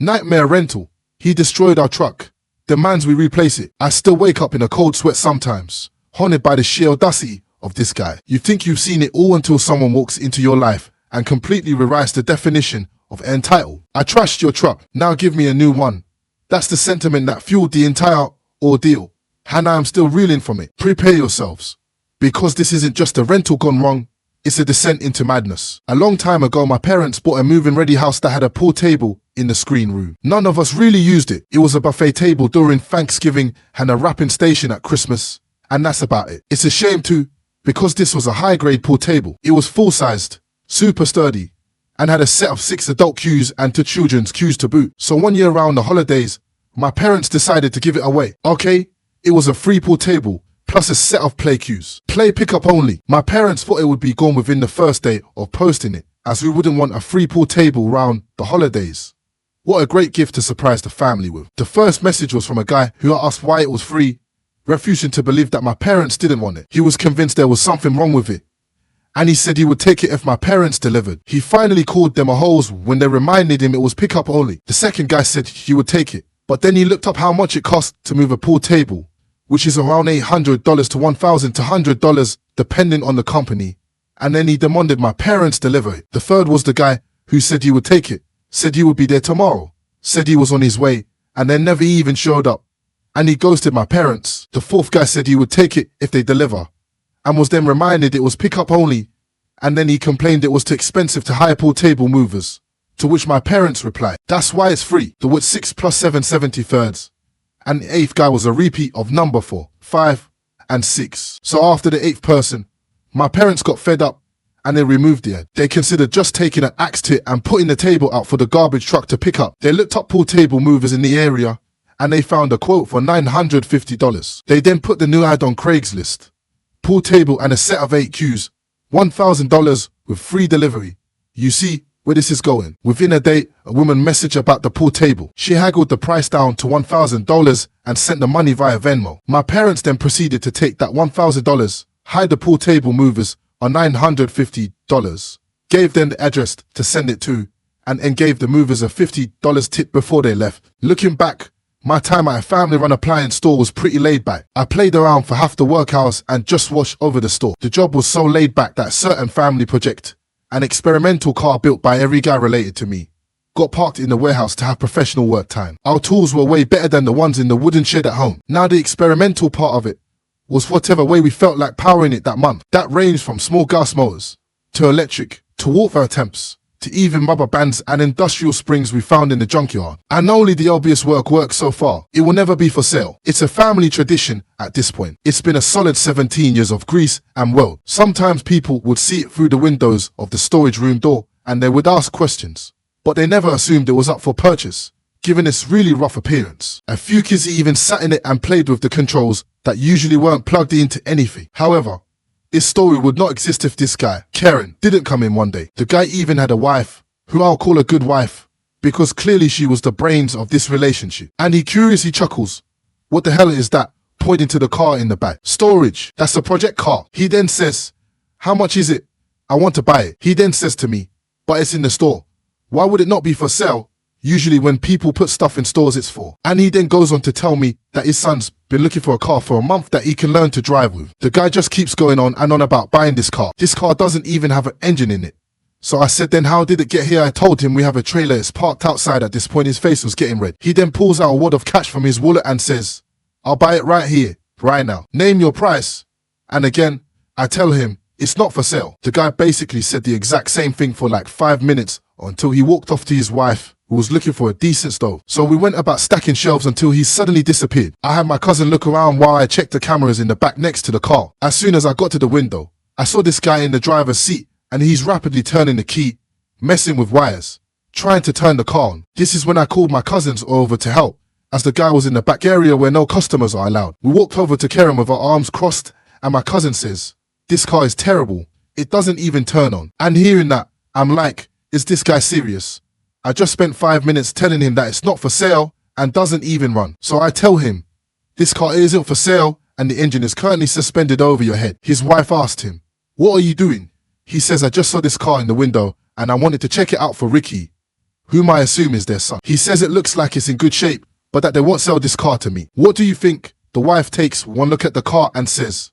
Nightmare rental. He destroyed our truck. Demands we replace it. I still wake up in a cold sweat sometimes, haunted by the sheer audacity of this guy. You think you've seen it all until someone walks into your life and completely rewrites the definition of entitled. I trashed your truck, now give me a new one. That's the sentiment that fueled the entire ordeal, and I am still reeling from it. Prepare yourselves, because this isn't just a rental gone wrong, it's a descent into madness. A long time ago, my parents bought a move-in-ready house that had a pool table in the screen room. None of us really used it. It was a buffet table during Thanksgiving and a wrapping station at Christmas, and that's about it. It's a shame too, because this was a high-grade pool table. It was full-sized, super sturdy, and had a set of 6 adult cues and 2 children's cues to boot. So one year around the holidays, my parents decided to give it away. Okay, it was a free pool table, plus a set of play cues. Play pickup only. My parents thought it would be gone within the first day of posting it, as we wouldn't want a free pool table round the holidays. What a great gift to surprise the family with. The first message was from a guy who asked why it was free, refusing to believe that my parents didn't want it. He was convinced there was something wrong with it, and he said he would take it if my parents delivered. He finally called them a hose when they reminded him it was pickup only. The second guy said he would take it, but then he looked up how much it cost to move a pool table, which is around $800 to $1,200 depending on the company, and then he demanded my parents deliver it. The third was the guy who said he would take it, said he would be there tomorrow, said he was on his way, and then never even showed up, and he ghosted my parents. The fourth guy said he would take it if they deliver, and was then reminded it was pickup only, and then he complained it was too expensive to hire pool table movers, to which my parents replied, that's why it's free. The word 6 plus 7 73rds. And the 8th guy was a repeat of number 4, 5, and 6. So after the 8th person, my parents got fed up and they removed it. They considered just taking an axe to it and putting the table out for the garbage truck to pick up. They looked up pool table movers in the area and they found a quote for $950. They then put the new ad on Craigslist. Pool table and a set of 8 cues, $1,000 with free delivery. You see where this is going. Within a day, a woman messaged about the pool table. She haggled the price down to $1,000 and sent the money via Venmo. My parents then proceeded to take that $1,000, hide the pool table movers on $950, gave them the address to send it to, and gave the movers a $50 tip before they left. Looking back, my time at a family-run appliance store was pretty laid back. I played around for half the work hours and just watched over the store. The job was so laid back that a certain family project, an experimental car built by every guy related to me, got parked in the warehouse to have professional work time. Our tools were way better than the ones in the wooden shed at home. Now the experimental part of it was whatever way we felt like powering it that month. That ranged from small gas motors, to electric, to water temps, to even rubber bands and industrial springs we found in the junkyard. And only the obvious works so far. It will never be for sale. It's a family tradition at this point. It's been a solid 17 years of grease and weld. Sometimes people would see it through the windows of the storage room door and they would ask questions, but they never assumed it was up for purchase, given its really rough appearance. A few kids even sat in it and played with the controls that usually weren't plugged into anything. However, this story would not exist if this guy, Karen, didn't come in one day. The guy even had a wife, who I'll call a good wife, because clearly she was the brains of this relationship. And he curiously chuckles, what the hell is that? Pointing to the car in the back. Storage, that's a project car. He then says, how much is it? I want to buy it. He then says to me, but it's in the store. Why would it not be for sale? Usually when people put stuff in stores, it's for. And he then goes on to tell me that his son's been looking for a car for a month that he can learn to drive with. The guy just keeps going on and on about buying this car. This car doesn't even have an engine in it. So I said, then how did it get here? I told him we have a trailer. It's parked outside. At this point, his face was getting red. He then pulls out a wad of cash from his wallet and says, I'll buy it right here, right now. Name your price. And again, I tell him, it's not for sale. The guy basically said the exact same thing for like 5 minutes until he walked off to his wife, who was looking for a decent stove. So we went about stacking shelves until he suddenly disappeared. I had my cousin look around while I checked the cameras in the back next to the car. As soon as I got to the window, I saw this guy in the driver's seat and he's rapidly turning the key, messing with wires, trying to turn the car on. This is when I called my cousins over to help, as the guy was in the back area where no customers are allowed. We walked over to Karen with our arms crossed and my cousin says, this car is terrible. It doesn't even turn on. And hearing that, I'm like, is this guy serious? I just spent 5 minutes telling him that it's not for sale and doesn't even run. So I tell him, this car isn't for sale and the engine is currently suspended over your head. His wife asked him, what are you doing? He says, I just saw this car in the window and I wanted to check it out for Ricky. whom I assume is their son. He says it looks like it's in good shape, but that they won't sell this car to me. What do you think? The wife takes one look at the car and says,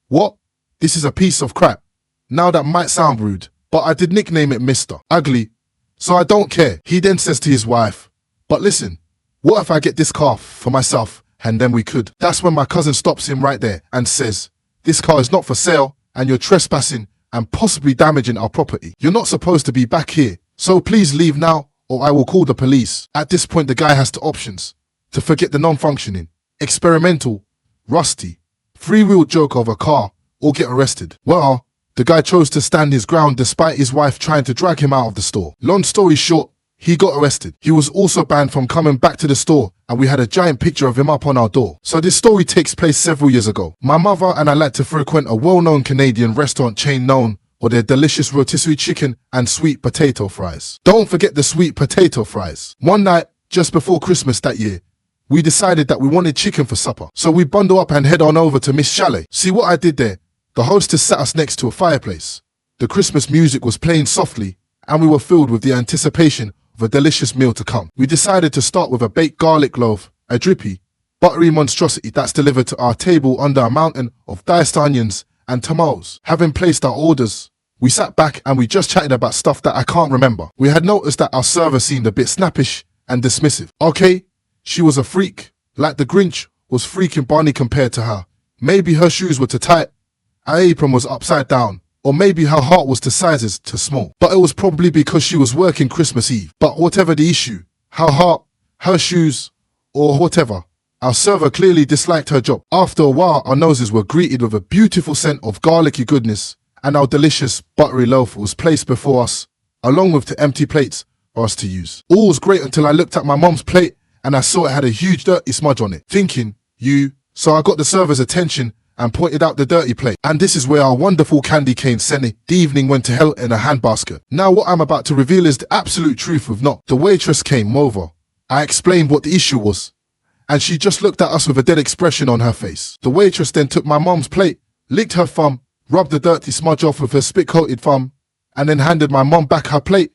"What? This is a piece of crap." Now that might sound rude, but I did nickname it Mr. Ugly, so I don't care. He then says to his wife, "But listen, what if I get this car for myself and then we could?" That's when my cousin stops him right there and says, "This car is not for sale and you're trespassing and possibly damaging our property. You're not supposed to be back here, so please leave now or I will call the police." At this point, the guy has two options: to forget the non-functioning, experimental, rusty, three-wheeled joke of a car or get arrested. Well, the guy chose to stand his ground despite his wife trying to drag him out of the store. Long story short, he got arrested. He was also banned from coming back to the store and we had a giant picture of him up on our door. So this story takes place several years ago. My mother and I like to frequent a well-known Canadian restaurant chain known for their delicious rotisserie chicken and sweet potato fries. Don't forget the sweet potato fries. One night, just before Christmas that year, we decided that we wanted chicken for supper. So we bundle up and head on over to Miss Chalet. See what I did there? The hostess sat us next to a fireplace. The Christmas music was playing softly and we were filled with the anticipation of a delicious meal to come. We decided to start with a baked garlic loaf, a drippy, buttery monstrosity that's delivered to our table under a mountain of diced onions and tomatoes. Having placed our orders, we sat back and we just chatted about stuff that I can't remember. We had noticed that our server seemed a bit snappish and dismissive. Okay, she was a freak, like the Grinch was freaking Barney compared to her. Maybe her shoes were too tight, her apron was upside down, or maybe her heart was to sizes too small. But it was probably because she was working Christmas Eve. But whatever the issue, her heart, her shoes, or whatever, our server clearly disliked her job. After a while, our noses were greeted with a beautiful scent of garlicky goodness, and our delicious buttery loaf was placed before us, along with the empty plates for us to use. All was great until I looked at my mom's plate and I saw it had a huge dirty smudge on it. Thinking, so I got the server's attention and pointed out the dirty plate. And this is where our wonderful candy cane sent it. The evening went to hell in a handbasket. Now what I'm about to reveal is the absolute truth of not. The waitress came over. I explained what the issue was, and she just looked at us with a dead expression on her face. The waitress then took my mom's plate, licked her thumb, rubbed the dirty smudge off with her spit-coated thumb, and then handed my mom back her plate.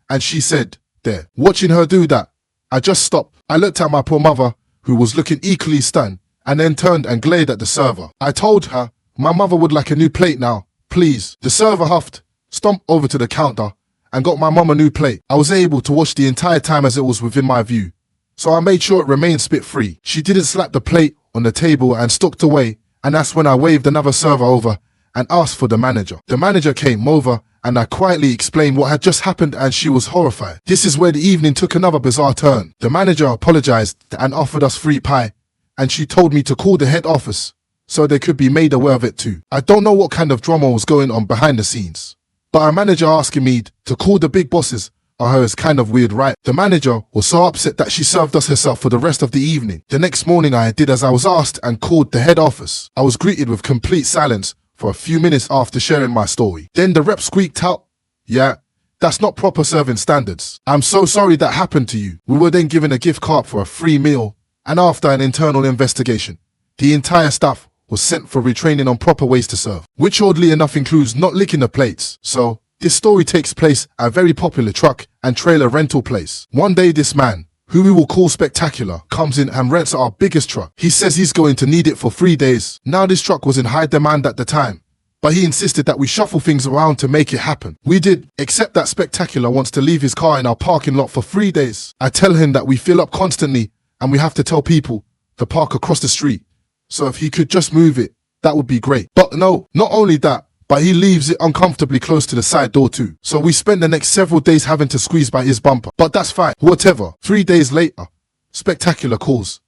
And she said, there. Watching her do that, I just stopped. I looked at my poor mother, who was looking equally stunned, and then turned and glared at the server. I told her, my mother would like a new plate now, please. The server huffed, stomped over to the counter, and got my mom a new plate. I was able to watch the entire time as it was within my view, so I made sure it remained spit-free. She didn't slap the plate on the table and stalked away, and that's when I waved another server over and asked for the manager. The manager came over, and I quietly explained what had just happened, and she was horrified. This is where the evening took another bizarre turn. The manager apologized and offered us free pie, and she told me to call the head office so they could be made aware of it too. I don't know what kind of drama was going on behind the scenes, but our manager asking me to call the big bosses of her is kind of weird, right? The manager was so upset that she served us herself for the rest of the evening. The next morning I did as I was asked and called the head office. I was greeted with complete silence for a few minutes after sharing my story. Then the rep squeaked out, "Yeah, that's not proper serving standards. I'm so sorry that happened to you." We were then given a gift card for a free meal, and after an internal investigation, the entire staff was sent for retraining on proper ways to serve, which oddly enough includes not licking the plates. So, this story takes place at a very popular truck and trailer rental place. One day this man, who we will call Spectacular, comes in and rents our biggest truck. He says he's going to need it for 3 days. Now this truck was in high demand at the time, but he insisted that we shuffle things around to make it happen. We did, except that Spectacular wants to leave his car in our parking lot for 3 days. I tell him that we fill up constantly and we have to tell people to park across the street. So if he could just move it, that would be great. But no, not only that, but he leaves it uncomfortably close to the side door too. So we spend the next several days having to squeeze by his bumper. But that's fine, whatever. 3 days later, Spectacular calls,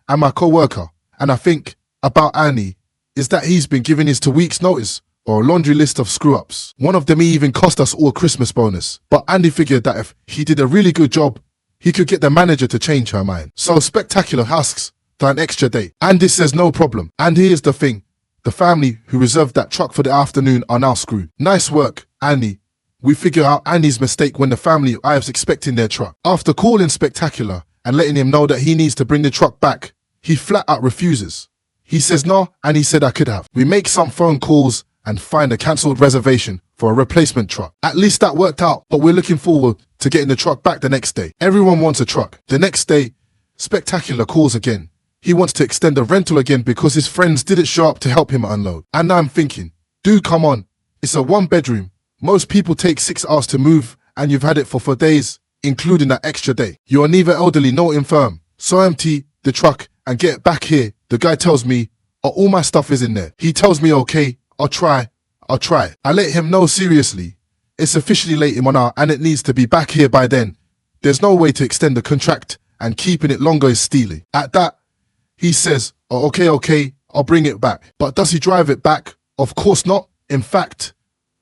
and my co-worker, and I think about Annie, is that he's been given his 2 weeks notice or a laundry list of screw-ups. One of them even cost us all a Christmas bonus. But Andy figured that if he did a really good job, he could get the manager to change her mind. So Spectacular asks for an extra day. Andy says no problem. And here's the thing. The family who reserved that truck for the afternoon are now screwed. Nice work, Andy. We figure out Andy's mistake when the family arrives expecting their truck. After calling Spectacular and letting him know that he needs to bring the truck back, he flat out refuses. He says no, and he said I could have. We make some phone calls and find a cancelled reservation for a replacement truck. At least that worked out, but we're looking forward to getting the truck back the next day. Everyone wants a truck. The next day, Spectacular calls again. He wants to extend the rental again because his friends didn't show up to help him unload. And now I'm thinking, dude, come on. It's a 1-bedroom. Most people take 6 hours to move and you've had it for 4 days, including that extra day. You are neither elderly nor infirm. So empty the truck and get it back here. The guy tells me, all my stuff is in there. He tells me, okay, I'll try. I let him know seriously. It's officially late in 1 hour and it needs to be back here by then. There's no way to extend the contract and keeping it longer is stealing. At that, he says, okay, I'll bring it back. But does he drive it back? Of course not. In fact,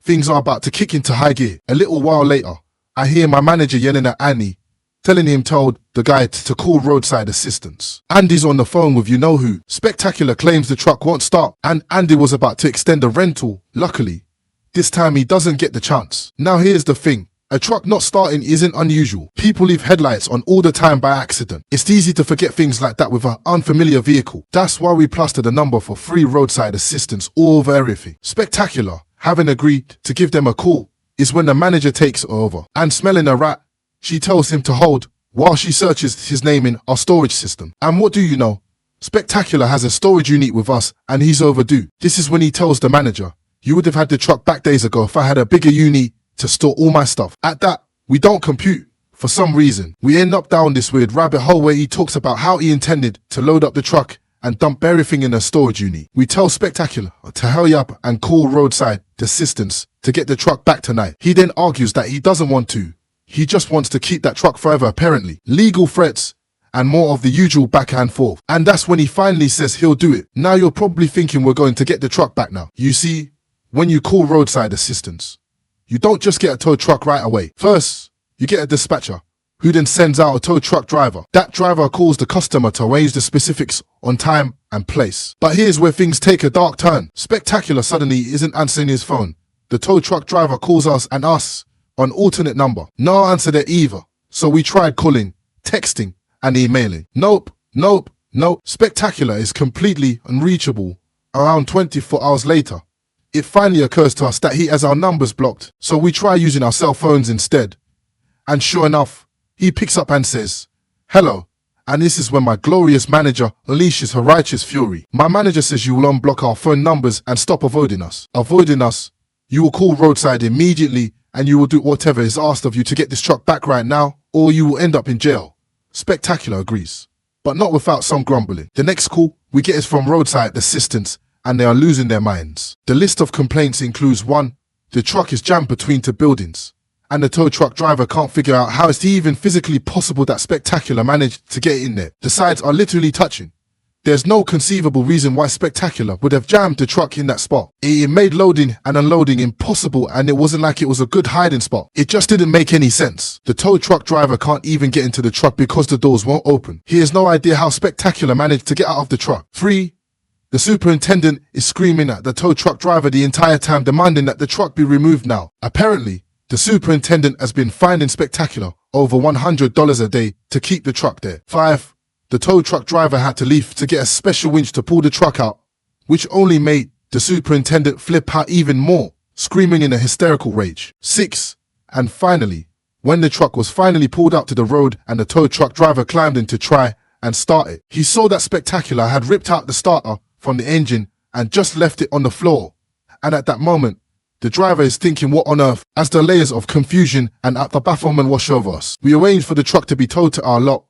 things are about to kick into high gear. A little while later, I hear my manager yelling at Andy, telling him told the guy to call roadside assistance. Andy's on the phone with you-know-who. Spectacular claims the truck won't start and Andy was about to extend the rental. Luckily, this time he doesn't get the chance. Now here's the thing. A truck not starting isn't unusual. People leave headlights on all the time by accident. It's easy to forget things like that with an unfamiliar vehicle. That's why we plastered a number for free roadside assistance all over everything. Spectacular, having agreed to give them a call, is when the manager takes over. And smelling a rat, she tells him to hold while she searches his name in our storage system. And what do you know? Spectacular has a storage unit with us and he's overdue. This is when he tells the manager, you would have had the truck back days ago if I had a bigger unit to store all my stuff. At that, we don't compute. For some reason, we end up down this weird rabbit hole where he talks about how he intended to load up the truck and dump everything in a storage unit. We tell Spectacular to hurry up and call roadside assistance to get the truck back tonight. He then argues that he doesn't want to. He just wants to keep that truck forever apparently. Legal threats and more of the usual back and forth. And that's when he finally says he'll do it. Now you're probably thinking we're going to get the truck back now. You see, when you call roadside assistance, you don't just get a tow truck right away. First, you get a dispatcher, who then sends out a tow truck driver. That driver calls the customer to arrange the specifics on time and place. But here's where things take a dark turn. Spectacular suddenly isn't answering his phone. The tow truck driver calls us and us on alternate number. No answer there either. So we tried calling, texting, and emailing. Nope. Spectacular is completely unreachable. Around 24 hours later, it finally occurs to us that he has our numbers blocked. So we try using our cell phones instead. And sure enough, he picks up and says, hello. And this is when my glorious manager unleashes her righteous fury. My manager says you will unblock our phone numbers and stop avoiding us. You will call roadside immediately and you will do whatever is asked of you to get this truck back right now, or you will end up in jail. Spectacular agrees, but not without some grumbling. The next call we get is from roadside assistance and they are losing their minds. The list of complaints includes 1, the truck is jammed between 2 buildings. And the tow truck driver can't figure out how it's even physically possible that Spectacular managed to get in there. The sides are literally touching. There's no conceivable reason why Spectacular would have jammed the truck in that spot. It made loading and unloading impossible and it wasn't like it was a good hiding spot. It just didn't make any sense. The tow truck driver can't even get into the truck because the doors won't open. He has no idea how Spectacular managed to get out of the truck. 3, the superintendent is screaming at the tow truck driver the entire time demanding that the truck be removed now. Apparently, the superintendent has been fining Spectacular over $100 a day to keep the truck there. 5, the tow truck driver had to leave to get a special winch to pull the truck out, which only made the superintendent flip out even more, screaming in a hysterical rage. 6, and finally, when the truck was finally pulled out to the road and the tow truck driver climbed in to try and start it, he saw that Spectacular had ripped out the starter from the engine and just left it on the floor. And at that moment, the driver is thinking what on earth as the layers of confusion and utter bafflement wash over us. We arranged for the truck to be towed to our lot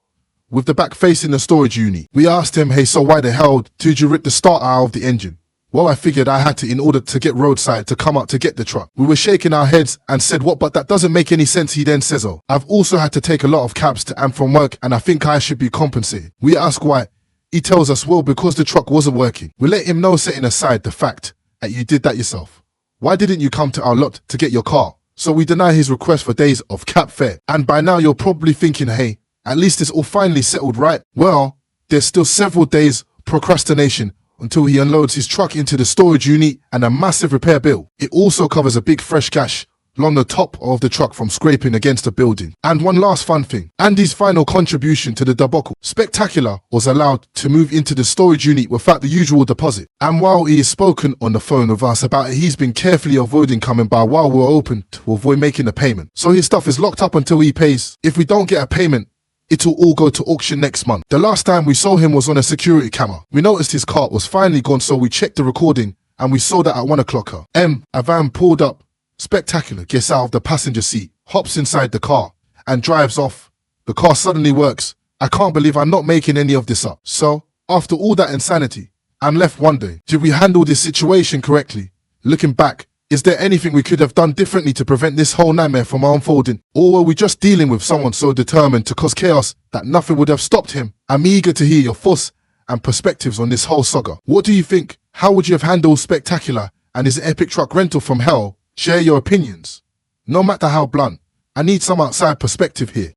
with the back facing the storage unit. We asked him, hey, so why the hell did you rip the starter out of the engine? Well, I figured I had to in order to get roadside to come out to get the truck. We were shaking our heads and said, what, but that doesn't make any sense. He then says, oh, I've also had to take a lot of cabs to and from work and I think I should be compensated. We ask why. He tells us, well, because the truck wasn't working. We let him know, setting aside the fact that you did that yourself. Why didn't you come to our lot to get your car? So we deny his request for days of cab fare. And by now you're probably thinking, hey, at least it's all finally settled, right? Well, there's still several days procrastination until he unloads his truck into the storage unit and a massive repair bill. It also covers a big fresh gash along the top of the truck from scraping against a building. And one last fun thing, Andy's final contribution to the debacle. Spectacular was allowed to move into the storage unit without the usual deposit. And while he has spoken on the phone with us about it, he's been carefully avoiding coming by while we're open to avoid making a payment. So his stuff is locked up until he pays. If we don't get a payment, it'll all go to auction next month. The last time we saw him was on a security camera. We noticed his cart was finally gone, so we checked the recording and we saw that at 1 o'clock. A van pulled up. Spectacular gets out of the passenger seat, hops inside the car and drives off. The car suddenly works. I can't believe I'm not making any of this up. So, after all that insanity, I'm left wondering, did we handle this situation correctly? Looking back, is there anything we could have done differently to prevent this whole nightmare from unfolding? Or were we just dealing with someone so determined to cause chaos that nothing would have stopped him? I'm eager to hear your thoughts and perspectives on this whole saga. What do you think? How would you have handled Spectacular and his epic truck rental from hell? Share your opinions. No matter how blunt, I need some outside perspective here.